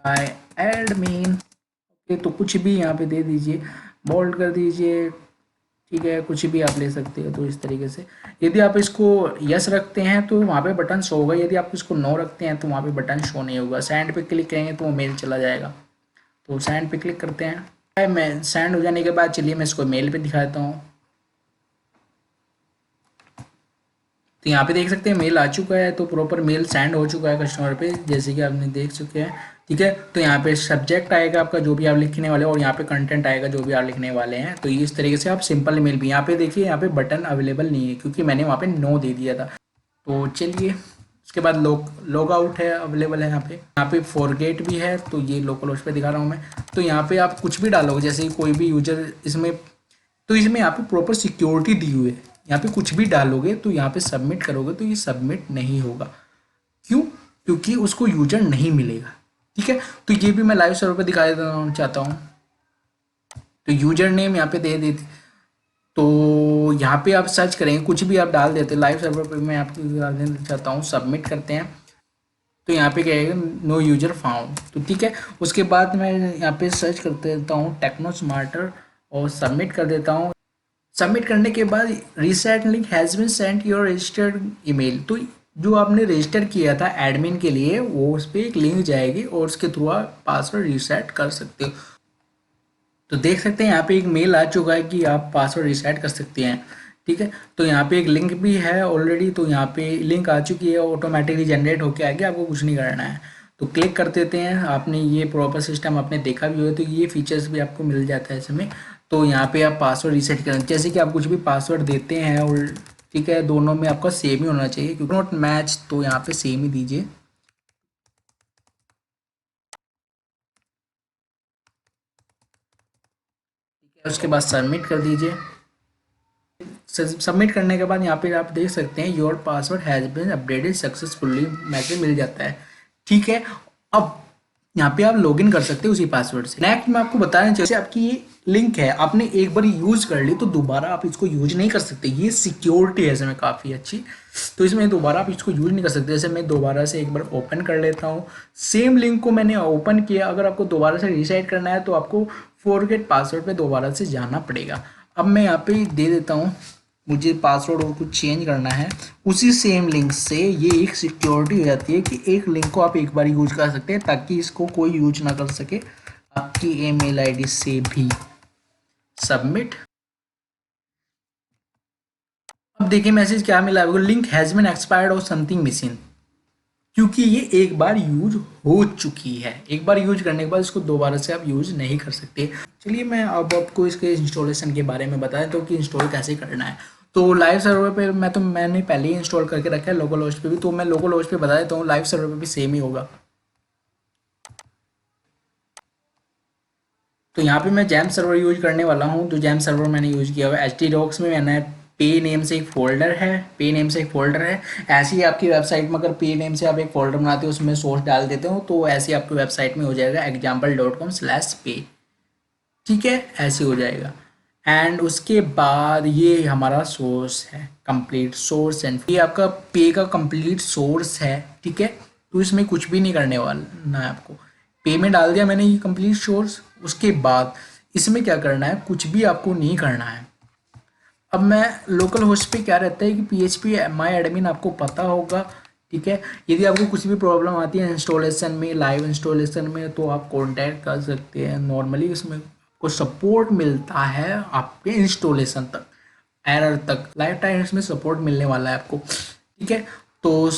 by admin, okay. तो कुछ भी यहाँ पे दे दीजिए, बोल्ड कर दीजिए, ठीक है, कुछ भी आप ले सकते हो। तो इस तरीके से यदि आप इसको यस रखते हैं तो वहाँ पे बटन शो होगा, यदि आप इसको नो रखते हैं तो वहाँ पे बटन शो नहीं होगा। सेंड पे क्लिक करेंगे तो वो मेल चला जाएगा, तो सेंड पे क्लिक करते हैं। मैं सेंड हो जाने के बाद चलिए मैं इसको मेल पे दिखाता हूँ। तो यहाँ पे देख सकते हैं मेल आ चुका है, तो प्रॉपर मेल सेंड हो चुका है कस्टमर पे, जैसे कि आपने देख चुके हैं, ठीक है। तो यहाँ पे सब्जेक्ट आएगा आपका जो भी आप लिखने वाले हो, और यहाँ पे कंटेंट आएगा जो भी आप लिखने वाले हैं। तो इस तरीके से आप सिंपल मेल भी, यहाँ पे देखिए यहाँ पे बटन अवेलेबल नहीं है क्योंकि मैंने वहाँ पे नो दे दिया था। तो चलिए उसके बाद लॉग आउट है, अवेलेबल है यहाँ पे फॉरगेट भी है, तो ये लोकल होस्ट पे दिखा रहा हूँ मैं। तो यहाँ पे आप कुछ भी डालोगे, जैसे कोई भी यूजर इसमें, तो इसमें यहाँ पे प्रॉपर सिक्योरिटी दी हुई है, यहाँ पे कुछ भी डालोगे तो यहाँ पे सबमिट करोगे तो ये सबमिट नहीं होगा। क्यों? क्योंकि उसको यूजर नहीं मिलेगा, ठीक है। तो ये भी मैं लाइव सर्वर पे दिखा देना चाहता हूँ। तो यूजर नेम यहाँ पे दे देते, तो यहाँ पे आप सर्च करेंगे, कुछ भी आप डाल देते, लाइव सर्वर पे मैं आपको डाल देना चाहता हूँ, सबमिट करते हैं। तो यहाँ पे क्या आएगा, नो यूजर फाउंड, तो ठीक है। उसके बाद मैं यहाँ पे सर्च कर देता हूँ टेक्नो स्मार्टर, और सबमिट कर देता हूँ। सबमिट करने के बाद reset link has been sent your registered email, तो जो आपने रजिस्टर किया था एडमिन के लिए, वो उस पर एक लिंक जाएगी और उसके थ्रू आप पासवर्ड रीसेट कर सकते हो। तो देख सकते हैं यहाँ पे एक मेल आ चुका है कि आप पासवर्ड रीसेट कर सकते हैं, ठीक है। तो यहाँ पे एक लिंक भी है ऑलरेडी, तो यहाँ पे लिंक आ चुकी है, ऑटोमेटिकली जनरेट होके आ गया, आपको कुछ नहीं करना है। तो क्लिक कर देते हैं, आपने ये प्रॉपर सिस्टम आपने देखा भी हो, तो ये फीचर्स भी आपको मिल जाता है इसमें। तो यहाँ पे आप पासवर्ड रीसेट करें, जैसे कि आप कुछ भी पासवर्ड देते हैं और ठीक है, दोनों में आपका सेम ही होना चाहिए, क्योंकि नॉट मैच तो यहाँ पे सेम ही दीजिए। उसके बाद सबमिट कर दीजिए। सबमिट करने के बाद यहाँ पे आप देख सकते हैं your password has been updated successfully message मिल जाता है। ठीक है, अब यहाँ पे आप लॉगिन कर सकते हैं उसी पासवर्ड से। नेक्स्ट मैं आपको बताना चाहिए, जैसे आपकी ये लिंक है, आपने एक बार यूज कर ली तो दोबारा आप इसको यूज नहीं कर सकते। ये सिक्योरिटी है इसमें काफ़ी अच्छी, तो इसमें दोबारा आप इसको यूज नहीं कर सकते। जैसे मैं दोबारा से एक बार ओपन कर लेता हूँ, सेम लिंक को मैंने ओपन किया, अगर आपको दोबारा से रीसेट करना है तो आपको फॉरगेट पासवर्ड पे दोबारा से जाना पड़ेगा। अब मैं यहाँ पे दे देता हूँ, मुझे पासवर्ड और कुछ चेंज करना है, उसी सेम लिंक से ये एक सिक्योरिटी हो जाती है कि एक लिंक को आप एक बार यूज कर सकते हैं ताकि इसको कोई यूज ना कर सके आपकी ईमेल आईडी से भी। सबमिट। अब देखिए मैसेज क्या मिला है, लिंक हैज़ बीन एक्सपायर्ड और समथिंग मिसिंग, क्योंकि ये एक बार यूज हो चुकी है। एक बार यूज करने के बाद इसको दोबारा से आप यूज नहीं कर सकते। चलिए मैं अब आपको इसके इंस्टॉलेशन के बारे में बता देता हूँ कि इंस्टॉल कैसे करना है। तो लाइव सर्वर पे मैंने पहले ही इंस्टॉल करके रखा है, लोकल होस्ट पे भी, तो मैं लोकल होस्ट पे बता देता हूँ, लाइव सर्वर पे भी सेम ही होगा। तो यहाँ पे मैं जैम सर्वर यूज करने वाला हूँ। तो जैम सर्वर मैंने यूज किया हुआ है htdocs में, मैंने पे नेम से एक फोल्डर है, पे नेम से एक फोल्डर है। ऐसे ही आपकी वेबसाइट में अगर पे नेम से आप एक फोल्डर बनाते हो, उसमें सोर्स डाल देते हो, तो ऐसे ही आपकी वेबसाइट में हो जाएगा example.com/pay। ठीक है, ऐसे हो जाएगा। एंड उसके बाद ये हमारा सोर्स है, कंप्लीट सोर्स एंड ये आपका पे का कंप्लीट सोर्स है। ठीक है, तो इसमें कुछ भी नहीं करने वाला है आपको। पे में डाल दिया मैंने ये कंप्लीट सोर्स, उसके बाद इसमें क्या करना है, कुछ भी आपको नहीं करना है। अब मैं लोकल होस्ट पे क्या रहता है कि PHP माई एडमिन आपको पता होगा। ठीक है, यदि आपको कुछ भी प्रॉब्लम आती है इंस्टॉलेशन में, लाइव इंस्टॉलेशन में, तो आप कांटेक्ट कर सकते हैं। नॉर्मली इसमें आपको सपोर्ट मिलता है आपके इंस्टॉलेशन तक, एरर तक, लाइफ टाइम इसमें सपोर्ट मिलने वाला है आपको। ठीक है, तो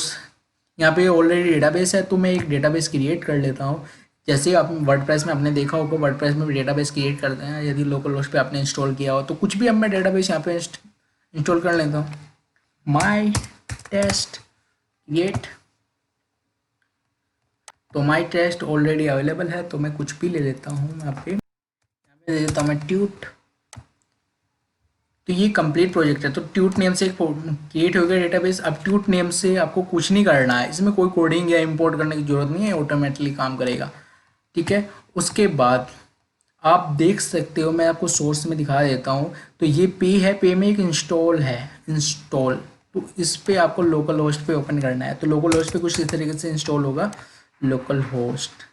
यहाँ पे ऑलरेडी डेटाबेस है, तो मैं एक डेटाबेस क्रिएट कर लेता हूँ। जैसे आप वर्डप्रेस में आपने देखा होगा, वर्डप्रेस में भी डेटाबेस क्रिएट करते हैं यदि लोकल होस्ट पे आपने इंस्टॉल किया हो, तो कुछ भी अब मैं डेटाबेस यहाँ पे इंस्टॉल कर लेता हूँ। माई टेस्ट क्रिएट, तो माई टेस्ट ऑलरेडी अवेलेबल है, तो मैं कुछ भी ले लेता हूँ। यहाँ पे दे देता हूँ मैं ट्यूट। तो ये कंप्लीट प्रोजेक्ट है, तो ट्यूट नेम से एक क्रिएट हो गया डेटाबेस। अब ट्यूट नेम से आपको कुछ नहीं करना है, इसमें कोई कोडिंग या इंपोर्ट करने की जरूरत नहीं है, ऑटोमेटिकली काम करेगा। ठीक है, उसके बाद आप देख सकते हो, मैं आपको सोर्स में दिखा देता हूँ। तो ये पे है, पे में एक इंस्टॉल है, इंस्टॉल, तो इस पे आपको लोकल होस्ट पे ओपन करना है। तो लोकल होस्ट पे कुछ इस तरीके से इंस्टॉल होगा, लोकल होस्ट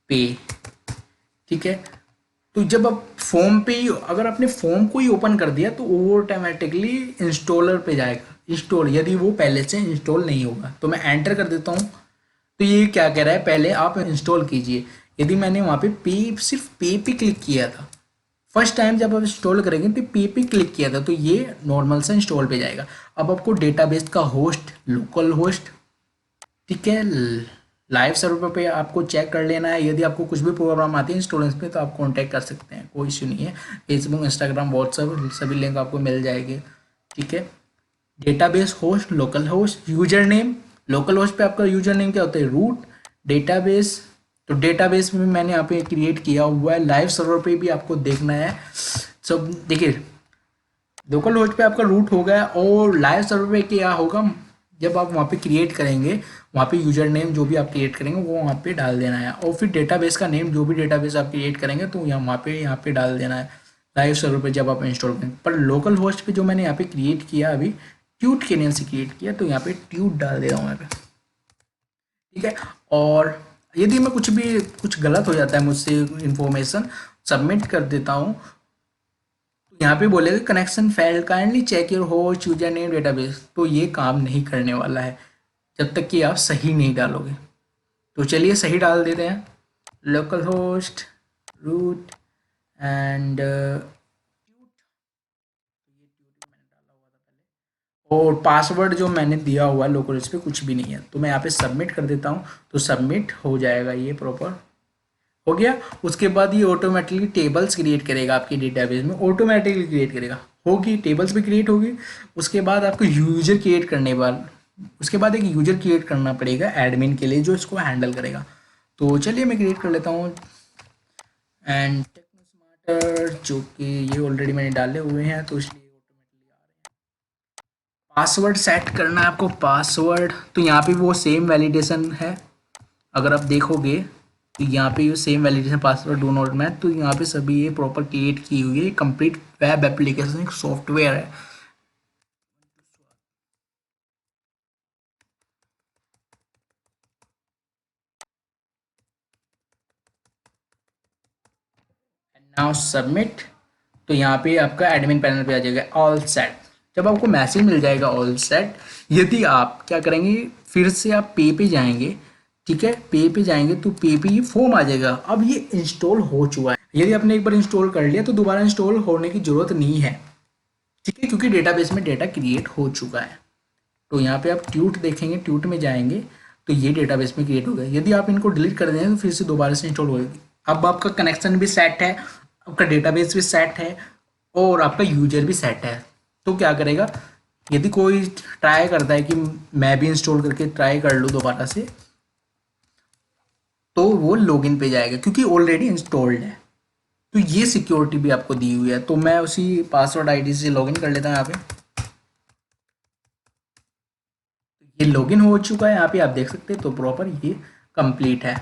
पे। ठीक है, तो जब आप फॉर्म पे ही, अगर आपने फॉर्म को ही ओपन कर दिया तो वो ऑटोमेटिकली इंस्टॉलर पे जाएगा, इंस्टॉल, यदि वो पहले से इंस्टॉल नहीं होगा। तो मैं एंटर कर देता हूँ। तो ये क्या कह रहा है, पहले आप इंस्टॉल कीजिए। यदि मैंने वहाँ पे सिर्फ पे क्लिक किया था, फर्स्ट टाइम जब आप इंस्टॉल करेंगे तो पे क्लिक किया था, तो ये नॉर्मल से इंस्टॉल पे जाएगा। अब आपको डेटाबेस का होस्ट लोकल होस्ट, ठीक है, लाइव सर्वर पे आपको चेक कर लेना है। यदि आपको कुछ भी प्रॉब्लम आती है इंस्टॉलेशन पे तो आप कांटेक्ट कर सकते हैं, कोई इशू नहीं है। फेसबुक, इंस्टाग्राम, व्हाट्सएप सभी लिंक आपको मिल जाएगी। ठीक है, database host, local host, user name. Local host पे आपका यूजर नेम क्या होता है, रूट। डेटाबेस, तो डेटाबेस में मैंने यहाँ पे क्रिएट किया हुआ है। लाइव सर्वर पे भी आपको देखना है सब। देखिए, लोकल होस्ट पे आपका रूट हो गया, और लाइव सर्वर पे क्या होगा, जब आप वहाँ पे क्रिएट करेंगे, वहाँ पे यूजर नेम जो भी आप क्रिएट करेंगे वो वहाँ पे डाल देना है, और फिर डेटाबेस का नेम, जो भी डेटाबेस आप क्रिएट करेंगे तो यहाँ पे डाल देना है लाइव सर्वर पे जब आप इंस्टॉल करेंगे। पर लोकल होस्ट पे जो मैंने यहाँ पे क्रिएट किया अभी, ट्यूट के नेम से क्रिएट किया, तो यहाँ पे ट्यूट डाल दे रहा हूँ यहाँ पे। ठीक है, और यदि मैं कुछ गलत हो जाता है मुझसे इन्फॉर्मेशन, सबमिट कर देता हूँ, तो यहाँ पे बोलेगा connection failed, kindly check your host username database. तो ये काम नहीं करने वाला है जब तक कि आप सही नहीं डालोगे। तो चलिए सही डाल देते हैं, लोकल होस्ट रूट एंड, और पासवर्ड जो मैंने दिया हुआ है लोकल होस्ट पे कुछ भी नहीं है। तो मैं यहाँ पे सबमिट कर देता हूँ, तो सबमिट हो जाएगा, ये प्रॉपर हो गया। उसके बाद ये ऑटोमेटिकली टेबल्स क्रिएट करेगा आपकी डेटाबेस में, ऑटोमेटिकली क्रिएट करेगा। होगी, टेबल्स भी क्रिएट होगी। उसके बाद आपको यूजर क्रिएट करने वाला, उसके बाद एक यूजर क्रिएट करना पड़ेगा एडमिन के लिए जो इसको हैंडल करेगा। तो चलिए मैं क्रिएट कर लेता हूँ एंड टेक्नो स्मार्टर, जो कि ये ऑलरेडी मैंने डाले हुए हैं तो इसलिए ऑटोमेटिकली आ रहे हैं। पासवर्ड सेट करना है आपको, पासवर्ड तो यहाँ पे वो सेम वैलिडेशन है, अगर आप देखोगे तो यहाँ पे same validation password do not match, तो यहाँ पे सभी ये प्रॉपर क्रिएट की हुई है। कंप्लीट वेब एप्लीकेशन एक सॉफ्टवेयर है। नाउ सबमिट, तो यहाँ पे आपका एडमिन पैनल पे आ जाएगा ऑल सेट। जब आपको मैसेज मिल जाएगा ऑल सेट, यदि आप क्या करेंगे फिर से आप पे जाएंगे, ठीक है, पे जाएंगे तो पे ये फॉर्म आ जाएगा। अब ये इंस्टॉल हो चुका है, यदि आपने एक बार इंस्टॉल कर लिया तो दोबारा इंस्टॉल होने की जरूरत नहीं है, ठीक है, क्योंकि डेटाबेस में डेटा क्रिएट हो चुका है। तो यहाँ पे आप ट्यूट देखेंगे, ट्यूट में जाएंगे तो ये डेटाबेस में क्रिएट हो गया। यदि आप इनको डिलीट कर देंगे तो फिर से दोबारा से इंस्टॉल होगी। अब आपका कनेक्शन भी सेट है, आपका डेटाबेस भी सेट है और आपका यूजर भी सेट है। तो क्या करेगा, यदि कोई ट्राई करता है कि मैं भी इंस्टॉल करके ट्राई कर लूँ दोबारा से, तो वो लॉगिन पे जाएगा क्योंकि ऑलरेडी इंस्टॉल्ड है। तो ये सिक्योरिटी भी आपको दी हुई है। तो मैं उसी पासवर्ड आईडी से लॉगिन कर लेता हूँ। यहाँ पे ये लॉगिन हो चुका है, यहाँ पे आप देख सकते हैं। तो प्रॉपर ये कंप्लीट है।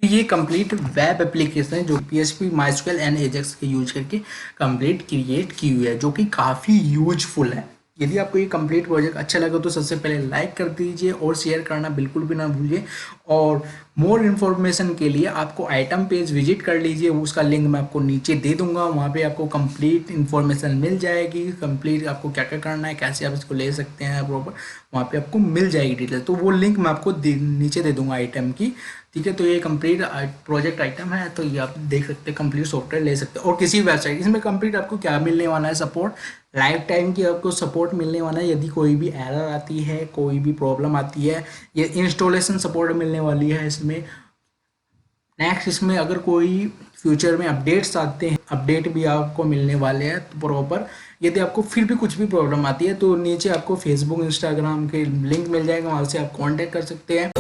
तो ये कंप्लीट वेब एप्लीकेशन है जो PHP, MySQL एंड एजेक्स के यूज करके कंप्लीट क्रिएट की हुई है, जो कि काफ़ी यूजफुल है। यदि आपको ये कंप्लीट प्रोजेक्ट अच्छा लगा तो सबसे पहले लाइक कर दीजिए और शेयर करना बिल्कुल भी ना भूलिए। और मोर इन्फॉर्मेशन के लिए आपको आइटम पेज विजिट कर लीजिए, उसका लिंक मैं आपको नीचे दे दूंगा। वहाँ पे आपको कंप्लीट इन्फॉर्मेशन मिल जाएगी, कंप्लीट आपको क्या क्या करना है, कैसे आप इसको ले सकते हैं प्रॉपर, वहाँ पे आपको मिल जाएगी डिटेल। तो वो लिंक मैं आपको नीचे दे दूंगा आइटम की, ठीक है। तो ये कंप्लीट प्रोजेक्ट आइटम है, तो ये आप देख सकते हैं, कंप्लीट सॉफ्टवेयर ले सकते हैं। और किसी वेबसाइट इसमें कंप्लीट आपको क्या मिलने वाला है, सपोर्ट, लाइफ टाइम की आपको सपोर्ट मिलने वाला है। यदि कोई भी एरर आती है, कोई भी प्रॉब्लम आती है, ये इंस्टॉलेशन सपोर्ट मिलने वाली है इसमें। नेक्स्ट इसमें अगर कोई फ्यूचर में अपडेट्स आते हैं, अपडेट भी आपको मिलने वाले हैं तो प्रॉपर। यदि आपको फिर भी कुछ भी प्रॉब्लम आती है तो नीचे आपको फेसबुक, इंस्टाग्राम के लिंक मिल जाएगा, वहाँ से आप कांटेक्ट कर सकते हैं।